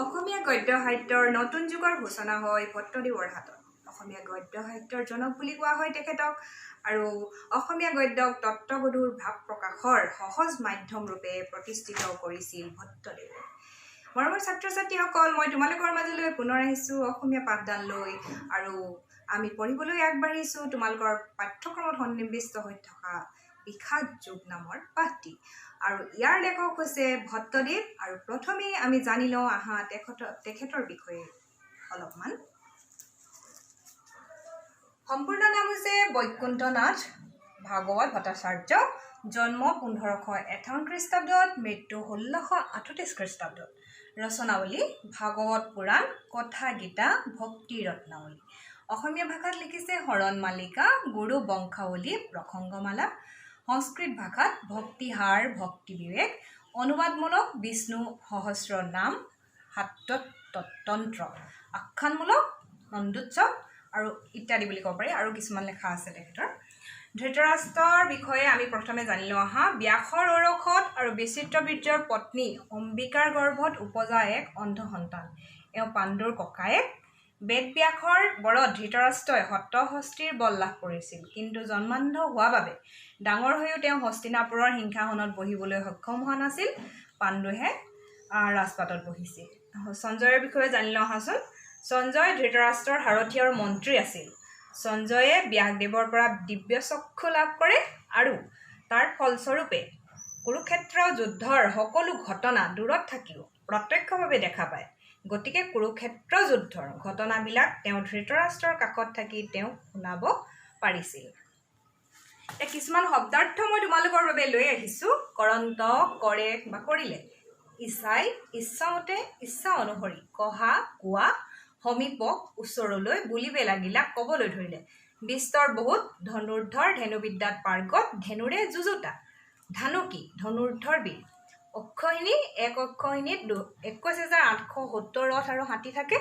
অসমীয়া গদ্য সাহিত্যৰ নতুন যুগৰ ঘোষণা হয় ভট্টদেৱৰ হাতত। অসমীয়া গদ্য সাহিত্যৰ জনক বুলি কোৱা হয় তেখেতক। আৰু অসমীয়া গদ্যক তত্ত্বগধুৰ ভাৱ প্ৰকাশৰ সহজ মাধ্যম ৰূপে প্ৰতিষ্ঠিত কৰিছিল ভট্টদেৱে। মৰমৰ ছাত্ৰ ছাত্ৰীসকল, মই তোমালোকৰ মাজলৈ পুনৰ আহিছোঁ অসমীয়া পাঠদান লৈ। আৰু আমি পঢ়িবলৈ আগবাঢ়িছোঁ তোমালোকৰ পাঠ্যক্ৰমত সন্নিৱিষ্ট হৈ থকা বিষাদ যুগ নামৰ পাঠটি। আৰু ইয়াৰ লেখক হৈছে ভট্টদেৱ। আৰু প্ৰথমেই আমি জানি লওঁ আহা তেখেতৰ বিষয়ে অলপমান। সম্পূৰ্ণ নাম হৈছে বৈকুণ্ঠ নাথ ভাগৱত ভট্টাচাৰ্য। জন্ম 1551 খ্ৰীষ্টাব্দত, মৃত্যু 1638 খ্ৰীষ্টাব্দত। ৰচনাৱলী: ভাগৱত পুৰাণ, কথা গীতা, ভক্তি ৰত্নাৱলী। অসমীয়া ভাষাত লিখিছে শৰণ মালিকা, গুৰু বংশাৱলী, প্ৰসংগমালা। সংস্কৃত ভাষাত ভক্তিহাৰ, ভক্তি বিবেক। অনুবাদমূলক বিষ্ণু সহস্ৰ নাম, সাততন্ত্ৰ। আখ্যানমূলক নন্দোৎসৱ আৰু ইত্যাদি বুলি ক'ব পাৰি। আৰু কিছুমান লেখা আছে তেখেতৰ। ধৃতৰাষ্ট্ৰৰ বিষয়ে আমি প্ৰথমে জানি লওঁ আহা। ব্যাসৰ ঔৰসত আৰু বিচিত্ৰ বীৰ্যৰ পত্নী অম্বিকাৰ গৰ্ভত উপজা এক অন্ধ সন্তান। এওঁ পাণ্ডুৰ ককায়েক। বেদব্যাসৰ বৰত ধৃতৰাষ্ট্ৰই সপ্তহস্তীৰ বল লাভ কৰিছিল, কিন্তু জন্মান্ধ হোৱা বাবে ডাঙৰ হৈও তেওঁ হস্তিনাপুৰৰ সিংহাসনত বহিবলৈ সক্ষম হোৱা নাছিল। পাণ্ডুহে ৰাজপাটত বহিছিল। সঞ্জয়ৰ বিষয়ে জানি লওঁ আহাচোন। সঞ্জয় ধৃতৰাষ্ট্ৰৰ সাৰথি আৰু মন্ত্ৰী আছিল। সঞ্জয়ে ব্যাসদেৱৰ পৰা দিব্য চক্ষু লাভ কৰে আৰু তাৰ ফলস্বৰূপে কুৰুক্ষেত্ৰ যুদ্ধৰ সকলো ঘটনা দূৰত থাকিও প্ৰত্যক্ষভাৱে দেখা পায়। গতিকে কুৰুক্ষেত্ৰ যুদ্ধৰ ঘটনাবিলাক তেওঁ ধৃতৰাষ্ট্ৰৰ কাষত থাকি তেওঁক শুনাব পাৰিছিল। কিছুমান শব্দাৰ্থ মই তোমালোকৰ বাবে লৈ আহিছোঁ। কৰন্ত, কৰে বা কৰিলে। ইচ্ছাই, ইচ্ছামতে, ইচ্ছা অনুসৰি। কহা, কোৱা। সমীপক, ওচৰলৈ। বুলিবে লাগিলা, ক'বলৈ ধৰিলে। বিস্তৰ বহুত। ধনুৰ্ধৰ, ধেনুবিদ্যাত পাৰ্গত। ধেনুৰে যুঁজোতা। ধানুকি, ধনুৰ্ধৰ বীৰ। অক্ষৌহিণী, এক অক্ষৌহিণীত 21,870 ৰথ আৰু হাতী থাকে।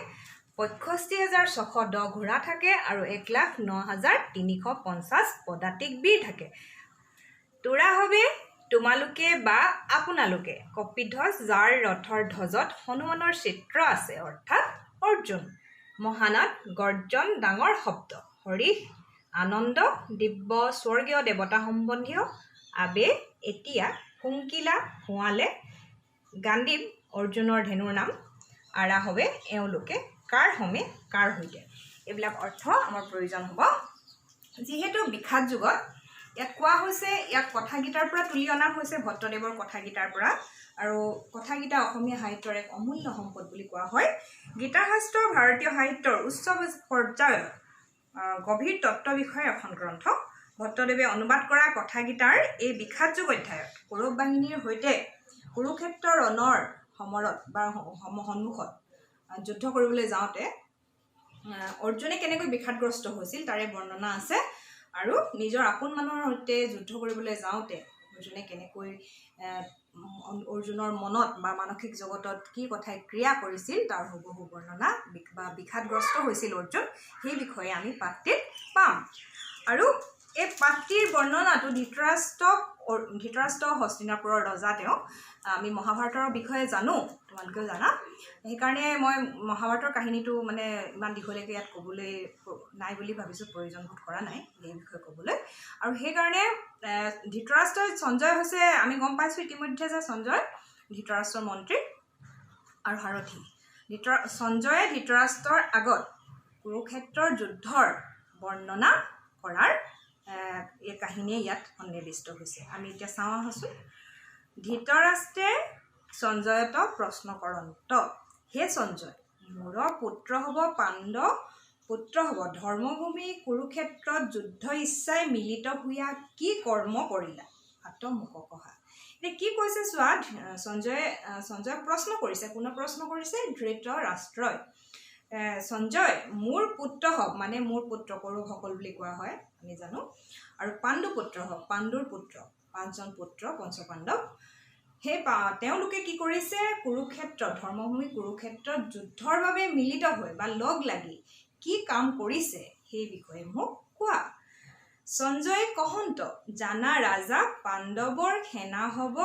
65,610 ঘোঁৰা থাকে আৰু 1,09,350 পদাতিক বীৰ থাকে। তোৰা হবে তোমালোকে বা আপোনালোকে। কপিধ্বজ, যাৰ ৰথৰ ধ্বজত হনুমানৰ চিত্ৰ আছে, অৰ্থাৎ অৰ্জুন। মহানাদ, গৰ্জন, ডাঙৰ শব্দ। হৰিষ, আনন্দ, দিব্য স্বৰ্গীয় দেৱতা সম্বন্ধীয়। আবে, এতিয়া। শুংকিলা, শুৱালে। গাণ্ডীৱ, অৰ্জুনৰ ধেনুৰ নাম। আৰাহবে, এওঁলোকে। কাৰ হমে, কাৰ সৈতে। এইবিলাক অৰ্থ আমাৰ প্ৰয়োজন হ'ব। যিহেতু বিষাদ যুগত ইয়াত কোৱা হৈছে, ইয়াক কথাগীতাৰ পৰা তুলি অনা হৈছে, ভট্টদেৱৰ কথাগীতাৰ পৰা। আৰু কথাগীতা অসমীয়া সাহিত্যৰ এক অমূল্য সম্পদ বুলি কোৱা হয়। গীতাশাস্ত্ৰ ভাৰতীয় সাহিত্যৰ উচ্চ পৰ্যায়ৰ গভীৰ তত্ত্ব বিষয়ে এখন গ্ৰন্থ। ভট্টদেৱে অনুবাদ কৰা কথাগীতাৰ এই বিষাদ যুগ অধ্যায়ত কৌৰৱ বাহিনীৰ সৈতে কুৰুক্ষেত্ৰ ৰণৰ সমৰত বা সন্মুখত যুদ্ধ কৰিবলৈ যাওঁতে অৰ্জুনে কেনেকৈ বিষাদগ্ৰস্ত হৈছিল তাৰে বৰ্ণনা আছে। আৰু নিজৰ আপোন মানুহৰ সৈতে যুদ্ধ কৰিবলৈ যাওঁতে অৰ্জুনে কেনেকৈ অৰ্জুনৰ মনত বা মানসিক জগতত কি কথাই ক্ৰিয়া কৰিছিল তাৰ হুবহু বৰ্ণনা বা বিষাদগ্ৰস্ত হৈছিল অৰ্জুন, সেই বিষয়ে আমি পাঠটিত পাম। আৰু এই পাঠটিৰ বৰ্ণনাটো ধৃতৰাষ্ট্ৰ হস্তিনাপুৰৰ ৰজা। তেওঁ আমি মহাভাৰতৰ বিষয়ে জানো, তোমালোকেও জানা। সেইকাৰণে মই মহাভাৰতৰ কাহিনীটো মানে ইমান দীঘলীয়াকৈ ইয়াত ক'বলৈ নাই বুলি ভাবিছোঁ, প্ৰয়োজন বোধ কৰা নাই এই বিষয়ে ক'বলৈ। আৰু সেইকাৰণে সঞ্জয় হৈছে, আমি গম পাইছোঁ ইতিমধ্যে যে সঞ্জয় ধৃতৰাষ্ট্ৰৰ মন্ত্ৰী আৰু সাৰথি। সঞ্জয়ে ধৃতৰাষ্ট্ৰৰ আগত কুৰুক্ষেত্ৰৰ যুদ্ধৰ বৰ্ণনা কৰাৰ এই কাহিনীয়ে ইয়াত সন্নিৱিষ্ট হৈছে। আমি এতিয়া চাওঁ আহোঁচোন। ধৃতৰাষ্ট্ৰে সঞ্জয়ত প্ৰশ্ন কৰন্ত, হে সঞ্জয়, মোৰ পুত্ৰ হ'ব পাণ্ডৱ পুত্ৰ হ'ব, ধৰ্মভূমি কুৰুক্ষেত্ৰত যুদ্ধ ইচ্ছাই মিলিত হোৱা কি কৰ্ম কৰিলা, মোক কহা। এতিয়া কি কৈছে চোৱা, সঞ্জয়ে প্ৰশ্ন কৰিছে। কোনে প্ৰশ্ন কৰিছে? ধৃতৰাষ্ট্ৰই। সঞ্জয়, মোৰ পুত্ৰ হওক, মানে মোৰ পুত্ৰ কৌৰৱসকল বুলি কোৱা হয় আমি জানো। আৰু পাণ্ডু পুত্ৰ হওক, পাণ্ডুৰ পুত্ৰ, 5জন পুত্ৰ পঞ্চপাণ্ডৱ। সেই তেওঁলোকে কি কৰিছে? কুৰুক্ষেত্ৰত, ধৰ্মভূমি কুৰুক্ষেত্ৰত যুদ্ধৰ বাবে মিলিত হৈ বা লগ লাগি কি কাম কৰিছে সেই বিষয়ে মোক কোৱা। সঞ্জয় কহন্ত জানা ৰাজা পাণ্ডৱৰ সেনা হ'ব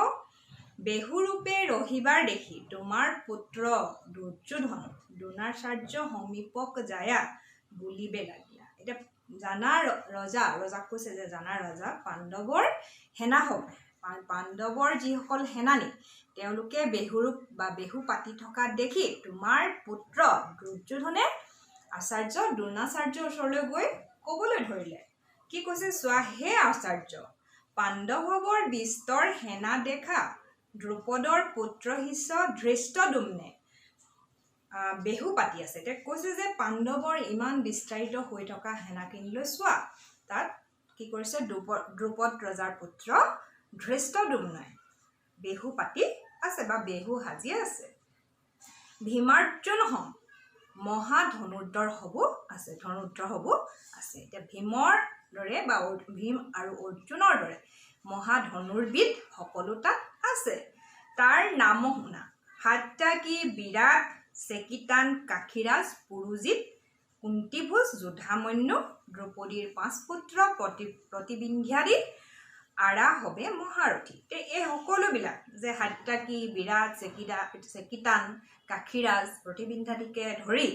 বেহুৰূপে ৰহিবাৰ দেখি তোমাৰ পুত্ৰ দুৰ্যোধন দ্ৰোণাচাৰ্য সমীপক যায়া বুলিবে লাগিলা। এতিয়া জানা ৰজাক কৈছে যে জানা ৰজা পাণ্ডৱৰ সেনা হ'ব, পাণ্ডৱৰ যিসকল সেনানী তেওঁলোকে বেহুৰূপ বা বেহু পাতি থকা দেখি তোমাৰ পুত্ৰ দুৰ্যোধনে আচাৰ্য দ্ৰোণাচাৰ্যৰ ওচৰলৈ গৈ ক'বলৈ ধৰিলে। কি কৈছে চোৱা, হে আচাৰ্য, পাণ্ডৱৰ বিস্তৰ সেনা দেখা দ্ৰুপদৰ পুত্ৰ শিষ্য ধৃষ্টদ্যুম্নে বেহু পাতি আছে। এতিয়া কৈছে যে পাণ্ডৱৰ ইমান বিস্তাৰিত হৈ থকা সেনাখিনিলৈ চোৱা, তাত কি কৰিছে দ্ৰুপদ ৰজাৰ পুত্ৰ ধৃষ্টদ্যুম্নই বেহু পাতি আছে বা বেহু সাজি আছে। ভীমাৰ্জুন হম মহা ধনুৰ্ধৰ হ'ব আছে, এতিয়া ভীমৰ দৰে বা ভীম আৰু অৰ্জুনৰ দৰে মহা ধনুৰ্বিদ সকলো তাত আছে। তাৰ নাম শুনা, সাত্যাকী বিৰাট চেকিতান কাক্ষীৰাজ পুৰুজিত কুন্তিভোজ যোধামন্য দ্ৰৌপদীৰ 5 পুত্ৰ প্ৰতিবিন্ধ্যাদি আৰা হবে মহাৰথী। এই সকলোবিলাক যে সাত্যাকী বিৰাট চেকিতান কাক্ষীৰাজ প্ৰতিবিন্ধ্যাদিকে ধৰি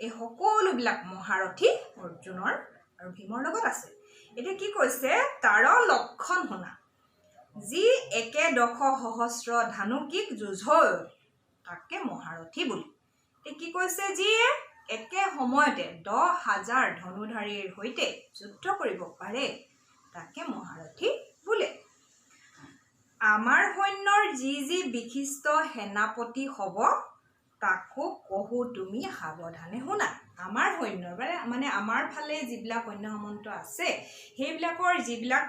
এই সকলোবিলাক মহাৰথী অৰ্জুনৰ আৰু ভীমৰ লগত আছে। এতিয়া কি কৈছে, তাৰ লক্ষণ শুনা, যি একে 10,000 ধানুকিক যুঁজৰ তাকে মহাৰথী বুলি। কি কৈছে, যিয়ে একে সময়তে 10,000 ধনুধাৰীৰ সৈতে যুদ্ধ কৰিব পাৰে তাকে মহাৰথী বোলে। আমাৰ সৈন্যৰ যি বিশিষ্ট সেনাপতি হ'ব তাকো কহো তুমি সাৱধানে শুনা। আমাৰ সৈন্যৰ মানে আমাৰ ফালে যিবিলাক সৈন্য সামন্ত আছে সেইবিলাকৰ যিবিলাক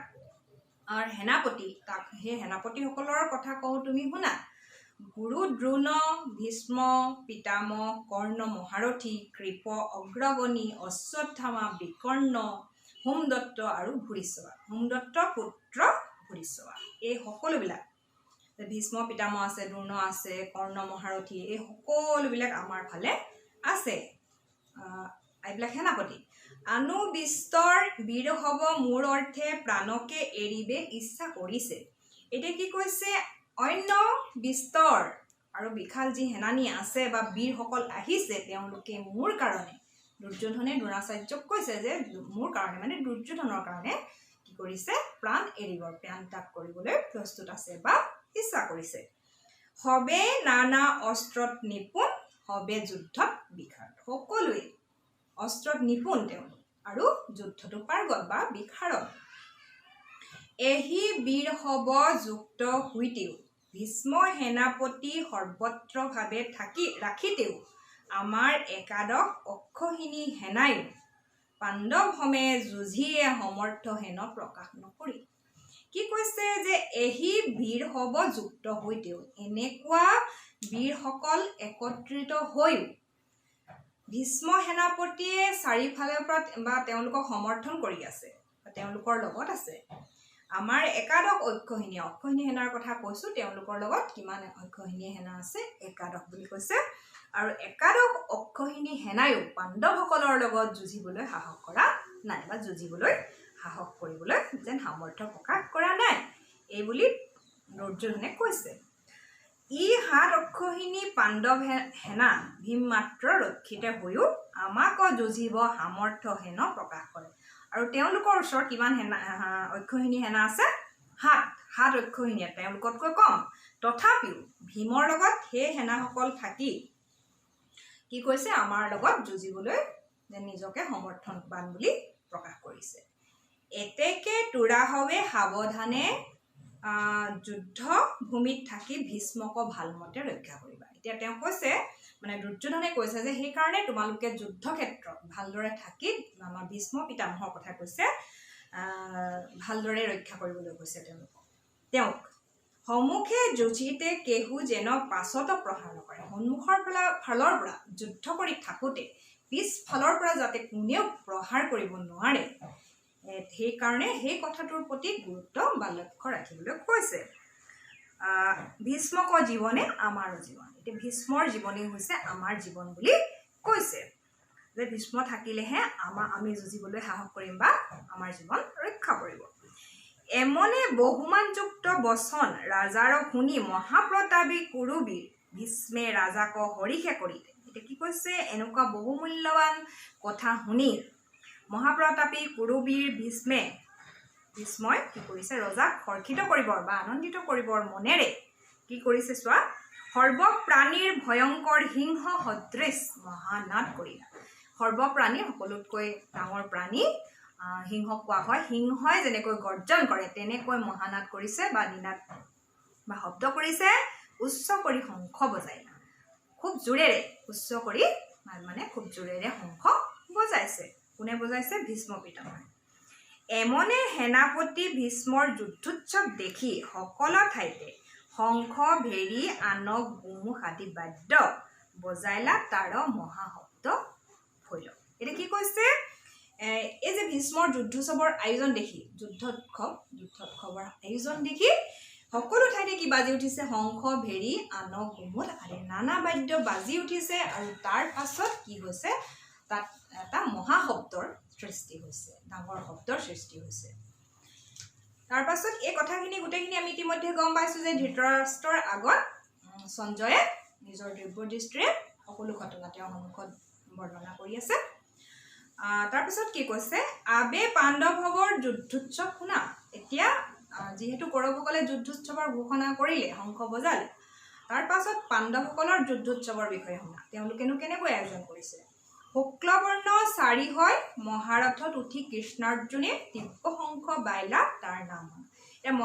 সেনাপতি, তাক সেই সেনাপতিসকলৰ কথা কওঁ তুমি শুনা। গুৰু দ্ৰোণ, ভীষ্ম পিতামহ, কৰ্ণ মহাৰথী, কৃপ অগ্ৰগণী, অশ্বত্থামা, বিকৰ্ণ, হোমদত্ত আৰু ভূৰিশ্ৰৱা, হোমদত্ত পুত্ৰ ভূৰিশ্ৰৱা, এই সকলোবিলাক ভীষ্ম পিতামহ আছে, দ্ৰোণ আছে, কৰ্ণ মহাৰথী, এই সকলোবিলাক আমাৰ ফালে আছে। এইবিলাক সেনাপতি। আনু বিস্তৰ বীৰ হ'ব মোৰ অৰ্থে প্ৰাণকে এৰিবে ইচ্ছা কৰিছে। এতিয়া কি কৈছে, অন্য বিস্তৰ আৰু বিশাল যি সেনানী আছে বা বীৰসকল আহিছে তেওঁলোকে মোৰ কাৰণে, দুৰ্যোধনে দ্ৰোণাচাৰ্যক কৈছে যে মোৰ কাৰণে মানে দুৰ্যোধনৰ কাৰণে কি কৰিছে, প্ৰাণ এৰিব, প্ৰাণ ত্যাগ কৰিবলৈ প্ৰস্তুত আছে বা ইচ্ছা কৰিছে। হবে নানা অস্ত্ৰত নিপুণ, হবে যুদ্ধত বিশাৰদ। সকলোৱে অস্ত্ৰত নিপুণ তেওঁলোক আৰু যুদ্ধটো পাৰ্গত বা বিশাৰদ। এহি বীৰ হ'ব যুক্ত হৈতেও ভীষ্ম সেনাপতি সৰ্বত্ৰভাৱে ৰাখিতেও আমাৰ একাদশ অক্ষৌহিণী সেনায়ো পাণ্ডৱ সমে যুঁজিয়ে সমৰ্থ হেন প্ৰকাশ নকৰি। কি কৈছে যে এহি বীৰ হ'ব যুক্ত হৈতেও, এনেকুৱা বীৰসকল একত্ৰিত হৈও ভীষ্ম সেনাপতিয়ে চাৰিওফালৰ পৰা বা তেওঁলোকক সমৰ্থন কৰি আছে, তেওঁলোকৰ লগত আছে। আমাৰ একাদশ অক্ষৌহিণী সেনাৰ কথা কৈছোঁ, তেওঁলোকৰ লগত কিমান অক্ষৌহিণী সেনা আছে, একাদশ বুলি কৈছে। আৰু একাদশ অক্ষৌহিণী সেনায়ো পাণ্ডৱসকলৰ লগত যুঁজিবলৈ সাহস কৰা নাই বা যুঁজিবলৈ সাহস কৰিবলৈ যেন সামৰ্থ্য প্ৰকাশ কৰা নাই, এই বুলি দুৰ্যোধনে কৈছে। ই 7 অক্ষৌহিণী পাণ্ডৱ সেনা ভীম মাত্ৰ ৰক্ষিত হৈও আমাক যুঁজিব সামৰ্থ্য হেন প্ৰকাশ কৰে। আৰু তেওঁলোকৰ ওচৰত কিমান অক্ষৌহিণী সেনা আছে, 7 অক্ষৌহিণী, তেওঁলোকতকৈ কম। তথাপিও ভীমৰ লগত সেই সেনাসকল থাকি কি কৈছে, আমাৰ লগত যুঁজিবলৈ যে নিজকে সমৰ্থনবান বুলি প্ৰকাশ কৰিছে। এতেকে তোৰা হবে সাৱধানে যুদ্ধ ভূমিত থাকি ভীষ্মক ভালমতে ৰক্ষা কৰিবা। এতিয়া তেওঁ কৈছে, মানে দুৰ্যোধনে কৈছে যে সেইকাৰণে তোমালোকে যুদ্ধক্ষেত্ৰত ভালদৰে থাকি আমাৰ ভীষ্ম পিতামহৰ কথা কৈছে, ভালদৰে ৰক্ষা কৰিবলৈ কৈছে তেওঁক। সন্মুখে যুঁজিতে কেহু যেন পাছত প্ৰহাৰ নকৰে। সন্মুখৰ ফালৰ পৰা যুদ্ধ কৰি থাকোঁতে পিছফালৰ পৰা যাতে কোনেও প্ৰহাৰ কৰিব নোৱাৰে, সেইকাৰণে সেই কথাটোৰ প্ৰতি গুৰুত্ব বা লক্ষ্য ৰাখিবলৈ কৈছে। ভীষ্মক জীৱনে আমাৰো জীৱন। এতিয়া ভীষ্মৰ জীৱনেই হৈছে আমাৰ জীৱন বুলি কৈছে। যে ভীষ্ম থাকিলেহে আমি যুঁজিবলৈ সাহস কৰিম বা আমাৰ জীৱন ৰক্ষা পৰিব। এমনে বহুমানযুক্ত বচন ৰাজাৰ শুনি মহাপ্ৰতাপী কুৰুবীৰ ভীষ্মে ৰাজাক হৰিষে কৰিলে। এতিয়া কি কৈছে, এনেকুৱা বহুমূল্যৱান কথা শুনি মহাপ্ৰতাপী কুৰুবীৰ ভীষ্মই কি কৰিছে, ৰজাক হৰ্ষিত কৰিবৰ বা আনন্দিত কৰিবৰ মনেৰে কি কৰিছে চোৱা, সৰ্বপ্ৰাণীৰ ভয়ংকৰ সিংহ সদৃশ মহানাদ কৰিলা। সৰ্বপ্ৰাণী সকলোতকৈ ডাঙৰ প্ৰাণী সিংহক কোৱা হয়। সিংহই যেনেকৈ গৰ্জন কৰে তেনেকৈ মহানাদ কৰিছে বা নিনাদ বা শব্দ কৰিছে, উচ্চ কৰি শংখ বজাইলা। খুব জোৰেৰে উচ্চ কৰি মানে খুব জোৰেৰে শংখ বজাইছে। কোনে বজাইছে? ভীষ্ম পিতামহে। এমনে সেনাপতি ভীষ্মৰ যুদ্ধোৎসৱ দেখি সকলো ঠাইতে শংখ ভেৰী আনক গুমুখ আদি বাদ্য বজাইলা, তাৰ মহাশব্দ হৈল। এতিয়া কি কৈছে, এই যে ভীষ্মৰ যুদ্ধোৎসৱৰ আয়োজন দেখি, যুদ্ধোৎসৱৰ আয়োজন দেখি সকলো ঠাইতে কি বাজি উঠিছে, শংখ ভেৰী আনক গুমুঠ আদি নানা বাদ্য বাজি উঠিছে। আৰু তাৰ পাছত কি হৈছে, তাত এটা মহাশব্দৰ সৃষ্টি হৈছে, ডাঙৰ শব্দৰ সৃষ্টি হৈছে। তাৰ পাছত এই কথাখিনি গোটেইখিনি আমি ইতিমধ্যে গম পাইছোঁ যে ধৃতৰাষ্ট্ৰৰ আগত সঞ্জয়ে নিজৰ দিব্য দৃষ্টিৰে সকলো ঘটনা তেওঁৰ সন্মুখত বৰ্ণনা কৰি আছে। তাৰপিছত কি কৈছে, আবে পাণ্ডৱৰ যুদ্ধোৎসৱ শুনা। এতিয়া যিহেতু কৌৰৱসকলে যুদ্ধোৎসৱৰ ঘোষণা কৰিলে, শংখ বজালে, তাৰ পাছত পাণ্ডৱসকলৰ যুদ্ধোৎসৱৰ বিষয়ে শুনা। তেওঁলোকেনো কেনেকৈ আয়োজন কৰিছে। শুক্লবৰ্ণ চাৰি হয় মহাৰথত উঠি কৃষ্ণাৰ্জুনে দিব্য শংখ বাইলা, তাৰ নাম। এতিয়া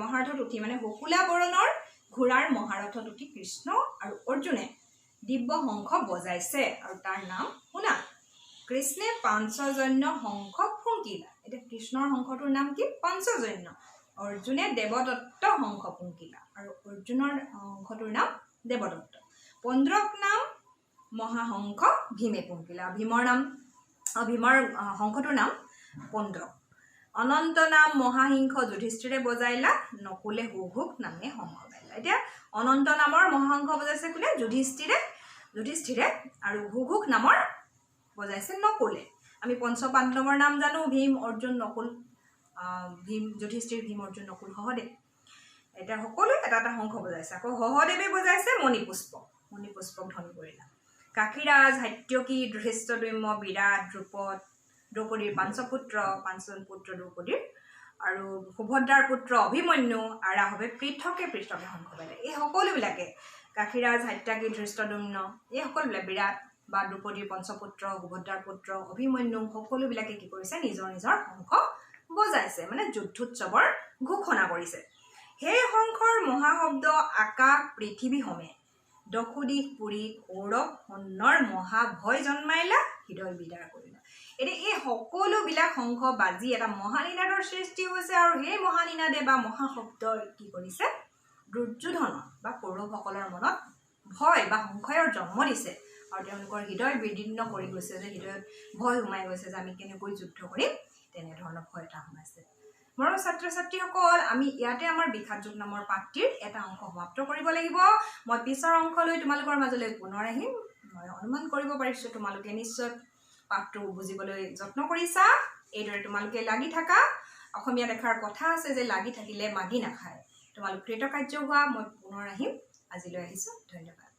মহাৰথত উঠি মানে শুকুলা বৰণৰ ঘোঁৰাৰ মহাৰথত উঠি কৃষ্ণ আৰু অৰ্জুনে দিব্য শংখ বজাইছে আৰু তাৰ নাম শুনা। কৃষ্ণে পাঞ্চজন্য শংখ ফুংকিলা। এতিয়া কৃষ্ণৰ শংখটোৰ নাম কি? পাঞ্চজন্য। অৰ্জুনে দেৱদত্ত শংখ ফুংকিলা আৰু অৰ্জুনৰ শংখটোৰ নাম দেৱদত্ত। পন্দ্ৰক নাম মহাশংখ ভীমে ফুংকিলা। ভীমৰ শংখটোৰ নাম পন্দ্ৰক। অনন্ত নাম মহাসিংহ যুধিষ্ঠিৰে বজাইলা, নকুলে হুঘুক নামে শংখ বাইলা। এতিয়া অনন্ত নামৰ মহাশংখ বজাইছে কোনে? যুধিষ্ঠিৰে। আৰু হুঘুক নামৰ বজাইছে নকুলে। আমি পঞ্চপাণ্ডৱৰ নাম জানো, ভীম, অৰ্জুন, নকুল। যুধিষ্ঠিৰ, ভীম, অৰ্জুন, নকুল, সহদেৱ। এতিয়া সকলোৱে এটা এটা শংখ বজাইছে। আকৌ সহদেৱে বজাইছে মণিপুষ্পক ধ্বনি কৰিলা। কাশীৰাজ, সাত্যকী, ধৃষ্টদ্যুম্ন, বিৰাট, দ্ৰৌপদীৰ পাঞ্চপুত্ৰ দ্ৰৌপদীৰ আৰু সুভদ্ৰাৰ পুত্ৰ অভিমন্যু আৰাহৱে পৃথকে শংখ বাইলে। এই সকলোবিলাকে কাশীৰাজ, সাত্যকী, ধৃষ্টদ্যুম্ন, এই সকলোবিলাক বিৰাট বা দ্ৰৌপদীৰ পঞ্চপুত্ৰ, সুভদ্ৰাৰ পুত্ৰ, অভিমন্যু, সকলোবিলাকে কি কৰিছে? নিজৰ নিজৰ শংখ বজাইছে, মানে যুদ্ধোৎসৱৰ ঘোষণা কৰিছে। সেই শংখৰ মহাশব্দ আকাশ পৃথিৱী সমে, দশোদিশ পুৰী কৌৰৱ সন্নৰ মহাভয় জন্মাইলা, হৃদয় বিদাৰ কৰিলা। এতিয়া এই সকলোবিলাক শংখ বাজি এটা মহানিনাদৰ সৃষ্টি হৈছে। আৰু সেই মহানিনাদে বা মহাশব্দই কি কৰিছে? দুৰ্যোধন বা কৌৰৱসকলৰ মনত ভয় বা সংশয়ৰ জন্ম দিছে। আৰু তেওঁলোকৰ হৃদয় বিদীৰ্ণ কৰি গৈছে, যে হৃদয়ত ভয় সোমাই গৈছে যে আমি কেনেকৈ যুদ্ধ কৰিম, তেনেধৰণৰ ভয় এটা সোমাইছে। মৰমৰ ছাত্ৰ ছাত্ৰীসকল, আমি ইয়াতে আমাৰ বিষাদ যোগ নামৰ পাঠটিৰ এটা অংশ সমাপ্ত কৰিব লাগিব। মই পিছৰ অংশলৈ তোমালোকৰ মাজলৈ পুনৰ আহিম। মই অনুমান কৰিব পাৰিছোঁ তোমালোকে নিশ্চয় পাঠটো বুজিবলৈ যত্ন কৰিছা। এইদৰে তোমালোকে লাগি থাকা। অসমীয়াত এষাৰ কথা আছে যে লাগি থাকিলে মাগি নাখায়। তোমালোক কৃতকাৰ্য হোৱা। মই পুনৰ আহিম। আজিলৈ আহিছোঁ। ধন্যবাদ।